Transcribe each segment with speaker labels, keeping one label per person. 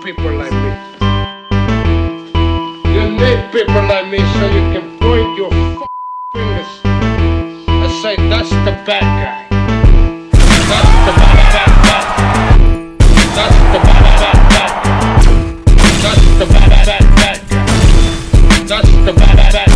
Speaker 1: people like me. You need people like me so you can point your fingers and say, that's the bad guy. That's the bad guy. That's the bad guy. That's the bad guy. That's the bad guy.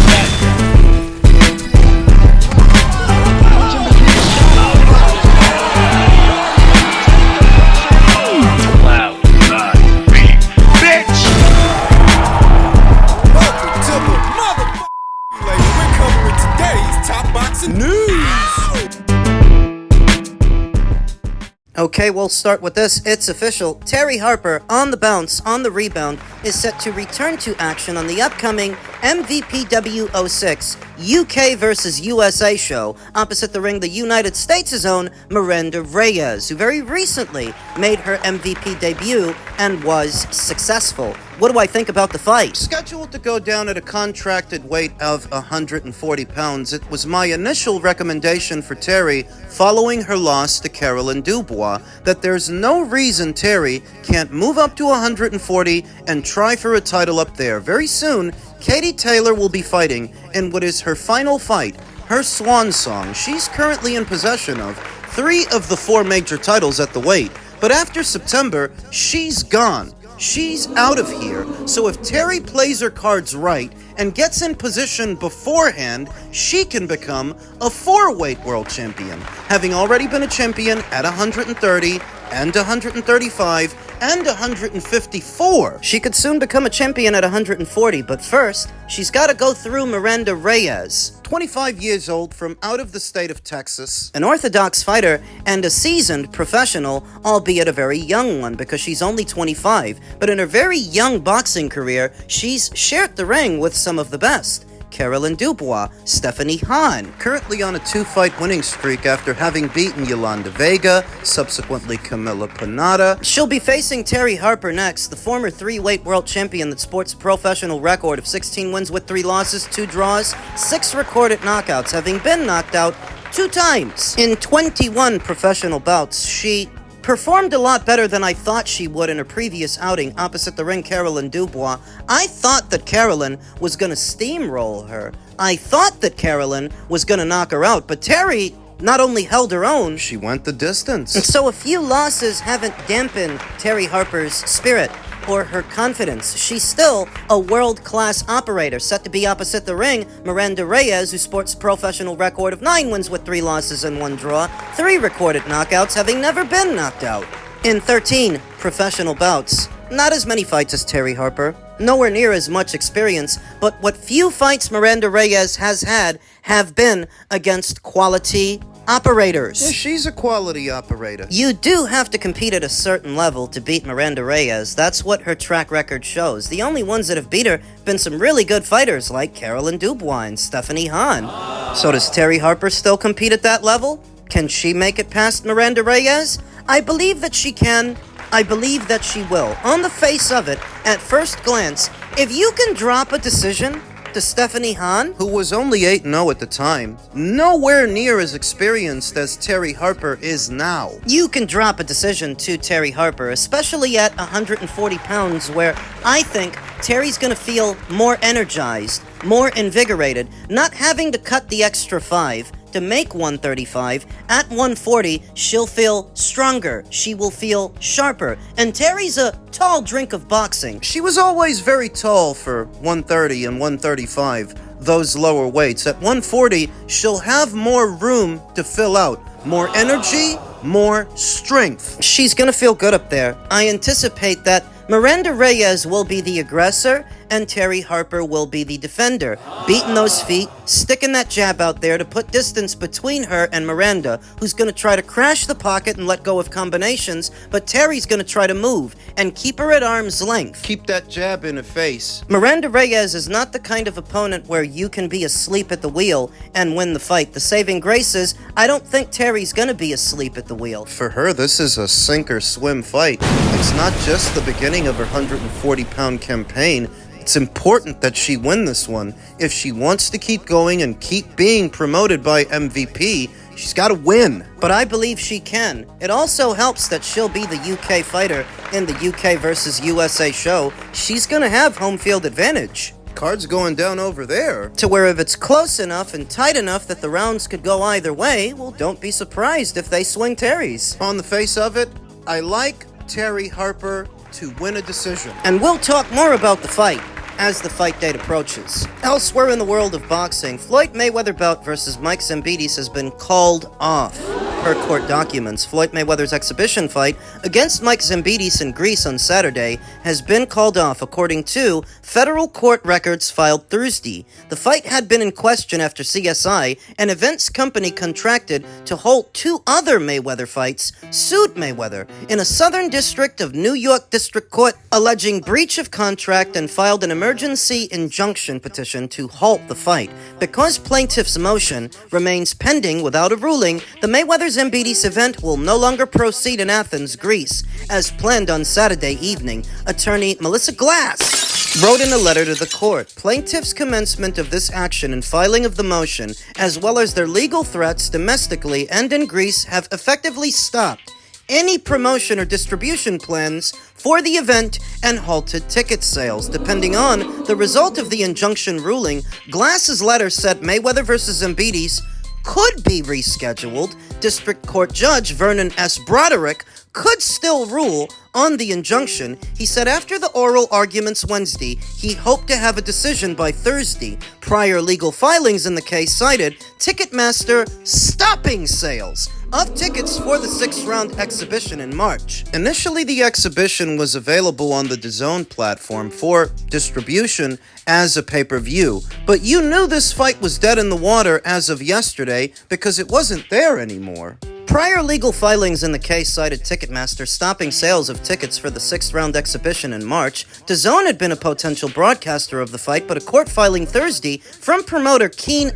Speaker 2: Okay, we'll start with this. It's official. Terry Harper, on the bounce, on the rebound, is set to return to action on the upcoming MVPW 06 UK vs. USA show opposite the ring the United States' own Miranda Reyes, who very recently made her MVP debut and was successful. What do I think about the fight? Scheduled to go down at a contracted weight of 140 pounds, it was my initial recommendation for Terry following her loss to Caroline Dubois that there's no reason Terry can't move up to 140 and try for a title up there. Very soon, Katie Taylor will be fighting in what is her final fight, her swan song. She's currently in possession of 3 of the 4 major titles at the weight, but after September, she's gone. She's out of here, so if Terry plays her cards right and gets in position beforehand, she can become a 4-weight world champion, having already been a champion at 130 and 135 and 154. She could soon become a champion at 140, but first, she's got to go through Miranda Reyes. 25 years old, from out of the state of Texas. An orthodox fighter and a seasoned professional, albeit a very young one because she's only 25. But in her very young boxing career, she's shared the ring with some of the best. Caroline Dubois, Stephanie Hahn, currently on a 2-fight winning streak after having beaten Yolanda Vega, subsequently Camila Panada. She'll be facing Terry Harper next, the former 3-weight world champion that sports a professional record of 16 wins with 3 losses, 2 draws, 6 recorded knockouts, having been knocked out 2 times. In 21 professional bouts, she performed a lot better than I thought she would in her previous outing opposite the ring Caroline Dubois. I thought that Caroline was going to steamroll her. I thought that Caroline was going to knock her out, but Terry not only held her own, she went the distance. And so a few losses haven't dampened Terry Harper's spirit or her confidence. She's still a world-class operator, set to be opposite the ring Miranda Reyes, who sports a professional record of 9 wins with 3 losses and 1 draw, 3 recorded knockouts, having never been knocked out. In 13 professional bouts, not as many fights as Terry Harper, nowhere near as much experience, but what few fights Miranda Reyes has had have been against quality operators. Yeah, she's a quality operator. You do have to compete at a certain level to beat Miranda Reyes. That's what her track record shows. The only ones that have beat her have been some really good fighters like Caroline Dubois and Stephanie Hahn. So does Terry Harper still compete at that level? Can she make it past Miranda Reyes? I believe that she can. I believe that she will. On the face of it, at first glance, if you can drop a decision to Stephanie Hahn, who was only 8-0 at the time, nowhere near as experienced as Terry Harper is now. You can drop a decision to Terry Harper, especially at 140 pounds, where I think Terry's gonna feel more energized, more invigorated, not having to cut the extra 5 to make 135. At 140, she'll feel stronger, she will feel sharper, and Terry's a tall drink of boxing. She was always very tall for 130 and 135, those lower weights. At 140, she'll have more room to fill out, more energy, more strength. She's gonna feel good up there. I anticipate that Miranda Reyes will be the aggressor and Terry Harper will be the defender, beating those feet, sticking that jab out there to put distance between her and Miranda, who's going to try to crash the pocket and let go of combinations, but Terry's going to try to move and keep her at arm's length. Keep that jab in her face. Miranda Reyes is not the kind of opponent where you can be asleep at the wheel and win the fight. The saving grace is, I don't think Terry's going to be asleep at the wheel. For her, this is a sink-or-swim fight. It's not just the beginning of her 140-pound campaign. It's important that she win this one. If she wants to keep going and keep being promoted by MVP,
Speaker 3: She's got to win.
Speaker 2: But I believe she can. It also helps that she'll be the UK fighter in the UK versus USA show. She's gonna have home field advantage.
Speaker 3: Cards going down over there.
Speaker 2: To where if it's close enough and tight enough that the rounds could go either way, well, don't be surprised if they swing Terry's.
Speaker 3: On the face of it, I like Terry Harper to win a decision.
Speaker 2: And we'll talk more about the fight as the fight date approaches. Elsewhere in the world of boxing, Floyd Mayweather bout versus Mike Zambidis has been called off. Per court documents, Floyd Mayweather's exhibition fight against Mike Zambidis in Greece on Saturday has been called off according to federal court records filed Thursday. The fight had been in question after CSI, an events company contracted to hold two other Mayweather fights, sued Mayweather in a southern district of New York District Court, alleging breach of contract and filed an emergency injunction petition to halt the fight. Because plaintiff's motion remains pending without a ruling, the Mayweather-Zambidis event will no longer proceed in Athens, Greece, as planned on Saturday evening. Attorney Melissa Glass wrote in a letter to the court, plaintiffs' commencement of this action and filing of the motion, as well as their legal threats domestically and in Greece, have effectively stopped any promotion or distribution plans for the event and halted ticket sales. Depending on the result of the injunction ruling, Glass's letter said Mayweather vs. Zambidis could be rescheduled. District Court Judge Vernon S. Broderick could still rule on the injunction. He said after the oral arguments Wednesday, he hoped to have a decision by Thursday. Prior legal filings in the case cited Ticketmaster stopping sales of tickets for the sixth-round exhibition in March.
Speaker 3: Initially, the exhibition was available on the DAZN platform for distribution as a pay-per-view, but you knew this fight was dead in the water as of yesterday because it wasn't there anymore.
Speaker 2: Prior legal filings in the case cited Ticketmaster stopping sales of tickets for the sixth-round exhibition in March. DAZN had been a potential broadcaster of the fight, but a court filing Thursday from promoter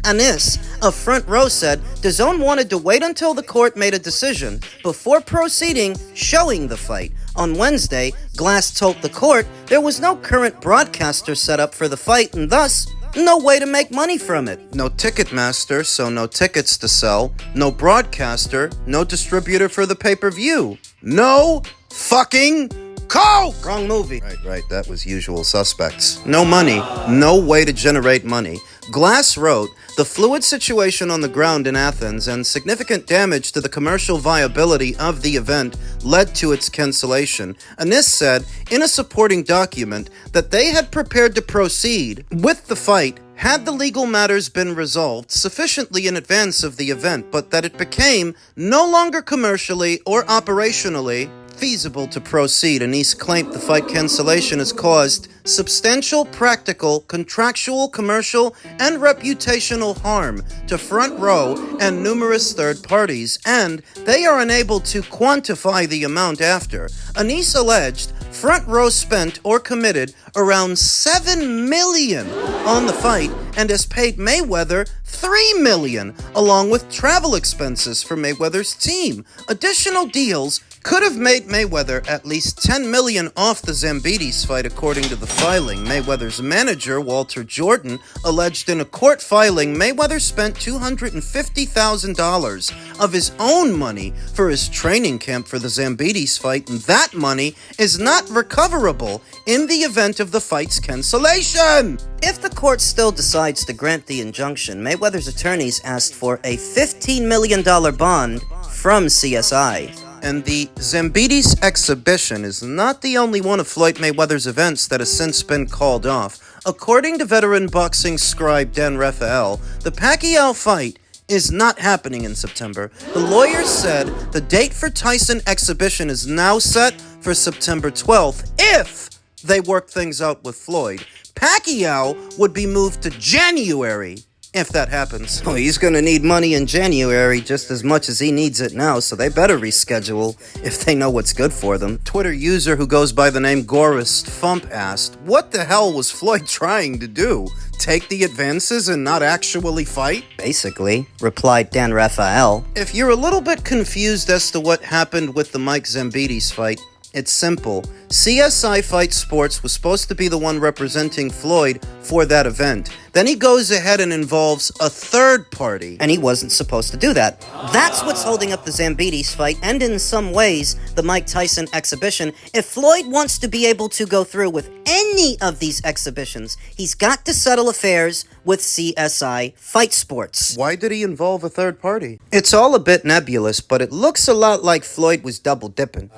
Speaker 2: Ennis of Front Row said DAZN wanted to wait until the court made a decision before proceeding showing the fight. On Wednesday, Glass told the court there was no current broadcaster set up for the fight and thus no way to make money from it.
Speaker 3: No Ticketmaster, so no tickets to sell. No broadcaster, no distributor for the pay-per-view. No fucking coke!
Speaker 2: Wrong movie.
Speaker 3: Right, that was Usual Suspects. No money, no way to generate money. Glass wrote, the fluid situation on the ground in Athens and significant damage to the commercial viability of the event led to its cancellation. Ennis said in a supporting document that they had prepared to proceed with the fight had the legal matters been resolved sufficiently in advance of the event, but that it became no longer commercially or operationally feasible to proceed. Ennis claimed the fight cancellation has caused substantial practical, contractual, commercial, and reputational harm to Front Row and numerous third parties, and they are unable to quantify the amount after. Ennis alleged Front Row spent or committed around $7 million on the fight and has paid Mayweather $3 million, along with travel expenses for Mayweather's team. Additional deals could have made Mayweather at least $10 million off the Zambidis fight, according to the filing. Mayweather's manager, Walter Jordan, alleged in a court filing Mayweather spent $250,000 of his own money for his training camp for the Zambidis fight, and that money is not recoverable in the event of the fight's cancellation.
Speaker 2: If the court still decides to grant the injunction, Mayweather's attorneys asked for a $15 million bond from CSI.
Speaker 3: And the Zambidis exhibition is not the only one of Floyd Mayweather's events that has since been called off. According to veteran boxing scribe Dan Raphael, the Pacquiao fight is not happening in September. The lawyers said the date for Tyson exhibition is now set for September 12th if they work things out with Floyd. Pacquiao would be moved to January if that happens.
Speaker 2: Oh, he's gonna need money in January just as much as he needs it now, so they better reschedule if they know what's good for them.
Speaker 3: Twitter user who goes by the name Gorist Fump asked, what the hell was Floyd trying to do? Take the advances and not actually fight?
Speaker 2: Basically, replied Dan Raphael.
Speaker 3: If you're a little bit confused as to what happened with the Mike Zambidis fight, It's simple. CSI Fight Sports was supposed to be the one representing Floyd for that event. Then he goes ahead and involves a third party.
Speaker 2: And he wasn't supposed to do that. That's what's holding up the Zambidis fight, and in some ways, the Mike Tyson exhibition. If Floyd wants to be able to go through with any of these exhibitions, he's got to settle affairs with CSI Fight Sports.
Speaker 3: Why did he involve a third party?
Speaker 2: It's all a bit nebulous, but it looks a lot like Floyd was double dipping.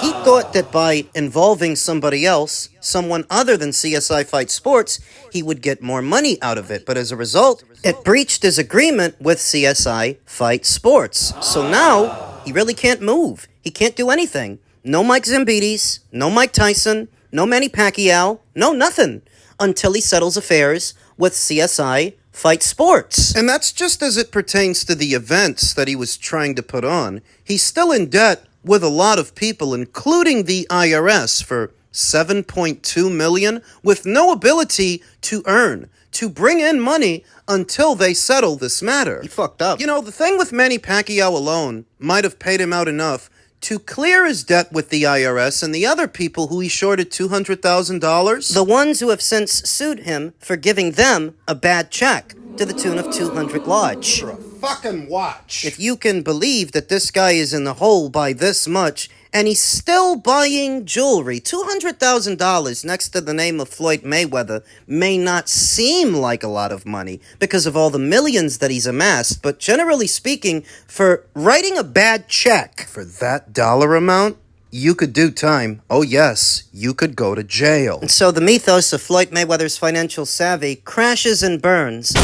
Speaker 2: He thought that by involving somebody else, someone other than CSI Fight Sports, he would get more money out of it. But as a result, it breached his agreement with CSI Fight Sports. So now, he really can't move. He can't do anything. No Mike Zambidis, no Mike Tyson, no Manny Pacquiao, no nothing. Until he settles affairs with CSI Fight Sports.
Speaker 3: And that's just as it pertains to the events that he was trying to put on. He's still in debt with a lot of people, including the IRS, for $7.2 million, with no ability to bring in money until they settle this matter.
Speaker 2: He fucked up.
Speaker 3: You know, the thing with Manny Pacquiao alone might have paid him out enough to clear his debt with the IRS and the other people who he shorted $200,000.
Speaker 2: The ones who have since sued him for giving them a bad check to the tune of 200 lodge.
Speaker 3: For a fucking watch.
Speaker 2: If you can believe that this guy is in the hole by this much, and he's still buying jewelry, $200,000 next to the name of Floyd Mayweather may not seem like a lot of money because of all the millions that he's amassed, but generally speaking, for writing a bad check
Speaker 3: For that dollar amount, you could do time. Oh yes, you could go to jail.
Speaker 2: And so the mythos of Floyd Mayweather's financial savvy crashes and burns.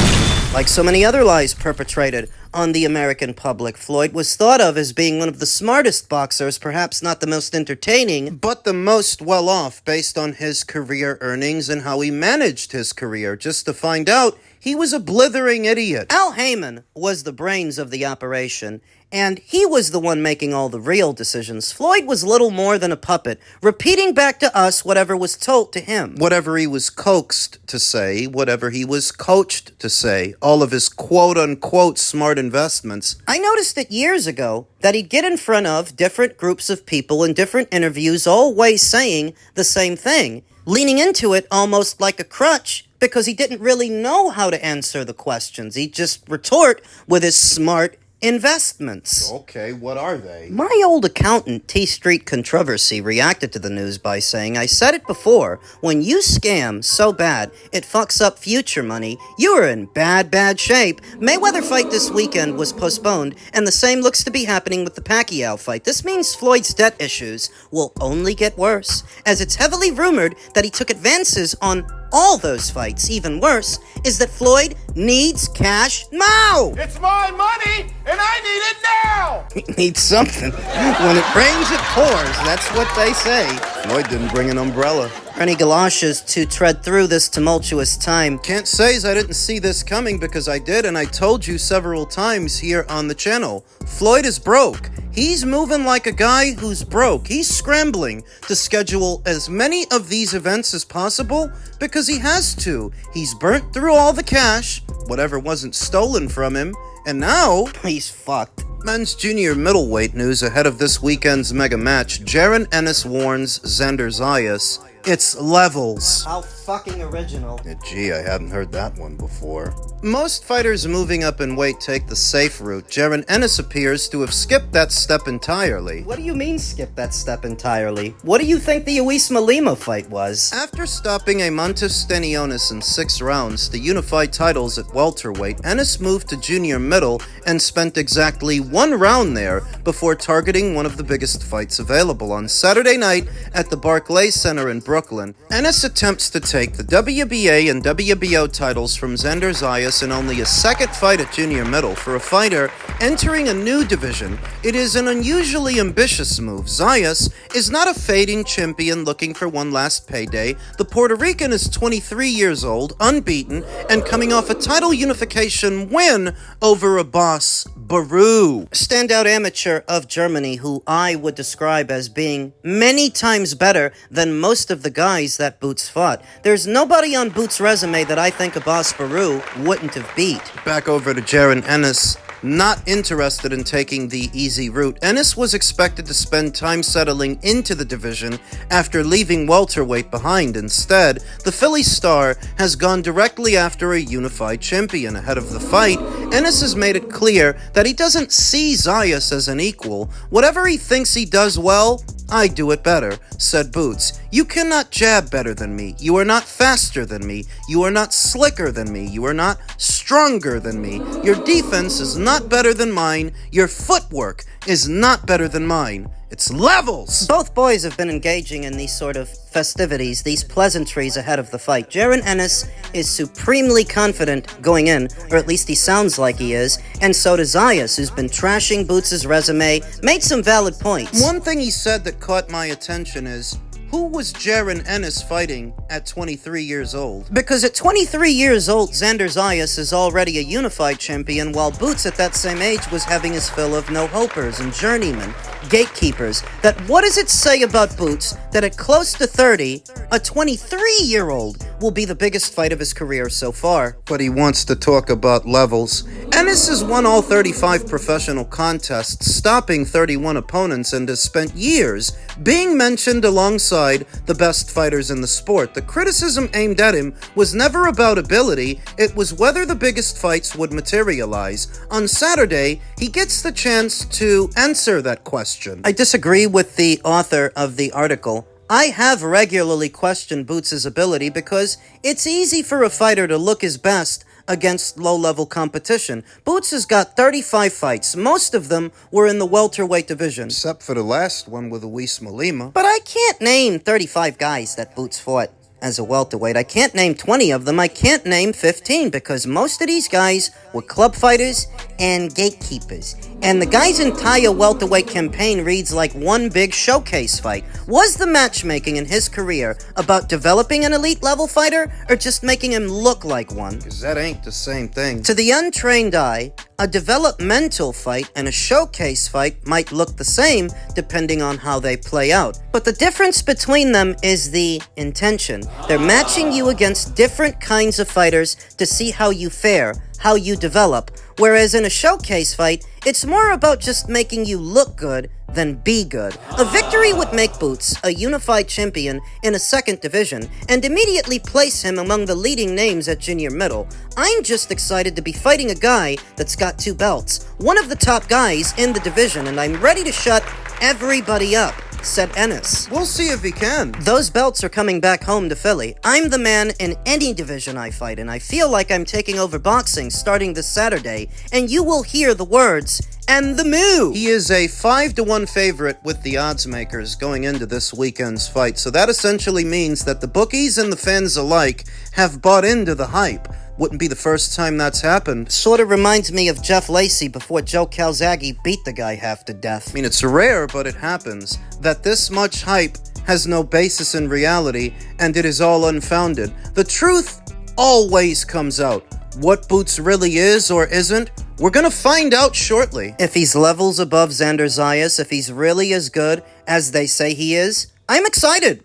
Speaker 2: Like so many other lies perpetrated on the American public, Floyd was thought of as being one of the smartest boxers, perhaps not the most entertaining,
Speaker 3: But the most well-off based on his career earnings and how he managed his career, just to find out he was a blithering idiot.
Speaker 2: Al Heyman was the brains of the operation, and he was the one making all the real decisions. Floyd was little more than a puppet, repeating back to us whatever was told to him.
Speaker 3: Whatever he was coaxed to say, whatever he was coached to say, all of his quote-unquote smart investments.
Speaker 2: I noticed it years ago that he'd get in front of different groups of people in different interviews, always saying the same thing, leaning into it almost like a crutch, because he didn't really know how to answer the questions. He'd just retort with his smart investments.
Speaker 3: Okay, what are they?
Speaker 2: My old accountant, T Street Controversy, reacted to the news by saying, I said it before, when you scam so bad it fucks up future money, you are in bad shape. Mayweather fight this weekend was postponed, and the same looks to be happening with the Pacquiao fight. This means Floyd's debt issues will only get worse, as it's heavily rumored that he took advances on all those fights. Even worse is that Floyd needs cash now.
Speaker 1: It's my money, and I need it now!
Speaker 2: He needs something. When it rains, it pours. That's what they say.
Speaker 3: Floyd didn't bring an umbrella.
Speaker 2: Any galoshes to tread through this tumultuous time.
Speaker 3: Can't say as I didn't see this coming, because I did, and I told you several times here on the channel. Floyd is broke. He's moving like a guy who's broke. He's scrambling to schedule as many of these events as possible because he has to. He's burnt through all the cash, whatever wasn't stolen from him, and now
Speaker 2: He's fucked.
Speaker 3: men's junior middleweight news ahead of this weekend's mega match. Ennis warns Zayas, it's levels.
Speaker 2: How fucking original.
Speaker 3: Gee, I hadn't heard that one before. Most fighters moving up in weight take the safe route. Ennis appears to have skipped that step entirely.
Speaker 2: What do you mean skip that step entirely? What do you think the Uisma Lima fight was?
Speaker 3: After stopping a Montes Stenionis in 6 rounds to unify titles at welterweight, Ennis moved to junior middle and spent exactly 1 round there before targeting one of the biggest fights available on Saturday night at the Barclays Center in Brooklyn. Ennis attempts to take the WBA and WBO titles from Zayas in only a second fight at junior middle. For a fighter entering a new division, it is an unusually ambitious move. Zayas is not a fading champion looking for one last payday. The Puerto Rican is 23 years old, unbeaten, and coming off a title unification win over Abbas Baru,
Speaker 2: Standout amateur of Germany who I would describe as being many times better than most of the guys that Boots fought. There's nobody on Boots' resume that I think Abbas Baru wouldn't have beat.
Speaker 3: Back over to Ennis. not interested in taking the easy route. Ennis was expected to spend time settling into the division after leaving welterweight behind. Instead, the Philly star has gone directly after a unified champion. Ahead of the fight, Ennis has made it clear that he doesn't see Zayas as an equal. Whatever he thinks he does well, I do it better, said Boots. You cannot jab better than me. You are not faster than me. You are not slicker than me. You are not stronger than me. Your defense is not better than mine. Your footwork is not better than mine. It's levels!
Speaker 2: Both boys have been engaging in these sort of festivities, these pleasantries ahead of the fight. Jaron Ennis is supremely confident going in, or at least he sounds like he is, and so does Zayas, who's been trashing Boots' resume, made some valid points.
Speaker 3: One thing he said that caught my attention is, who was Jaron Ennis fighting at 23 years old?
Speaker 2: Because at 23 years old, Xander Zayas is already a unified champion, while Boots at that same age was having his fill of no-hopers and journeymen, gatekeepers. That what does it say about Boots that at close to 30, a 23-year-old will be the biggest fight of his career so far?
Speaker 3: But he wants to talk about levels. Ennis has won all 35 professional contests, stopping 31 opponents, and has spent years being mentioned alongside the best fighters in the sport. The criticism aimed at him was never about ability, it was whether the biggest fights would materialize. On Saturday, he gets the chance to answer that question.
Speaker 2: I disagree with the author of the article. I have regularly questioned Boots' ability because it's easy for a fighter to look his best against low-level competition. Boots has got 35 fights. Most of them were in the welterweight division.
Speaker 3: Except for the last one with Luis Malima.
Speaker 2: But I can't name 35 guys that Boots fought as a welterweight. I can't name 20 of them. I can't name 15 because most of these guys were club fighters and gatekeepers. And the guy's entire welterweight campaign reads like one big showcase fight. Was the matchmaking in his career about developing an elite level fighter or just making him look like one?
Speaker 3: Because that ain't the same thing.
Speaker 2: To the untrained eye, a developmental fight and a showcase fight might look the same depending on how they play out. But the difference between them is the intention. They're matching you against different kinds of fighters to see how you fare, how you develop. Whereas in a showcase fight, it's more about just making you look good than be good. A victory would make Boots a unified champion in a second division and immediately place him among the leading names at junior middle. I'm just excited to be fighting a guy that's got 2 belts, one of the top guys in the division, and I'm ready to shut everybody up, said Ennis.
Speaker 3: We'll see if he can.
Speaker 2: Those belts are coming back home to Philly. I'm the man in any division I fight in. I feel like I'm taking over boxing starting this Saturday, and you will hear the words and the move.
Speaker 3: He is a 5-1 favorite with the odds makers going into this weekend's fight, so that essentially means that the bookies and the fans alike have bought into the hype. Wouldn't be the first time that's happened.
Speaker 2: Sort of reminds me of Jeff Lacey before Joe Calzaghe beat the guy half to death.
Speaker 3: I mean, it's rare, but it happens, that this much hype has no basis in reality, and it is all unfounded. The truth always comes out. What Boots really is or isn't, we're gonna find out shortly.
Speaker 2: If he's levels above Xander Zayas, if he's really as good as they say he is, I'm excited.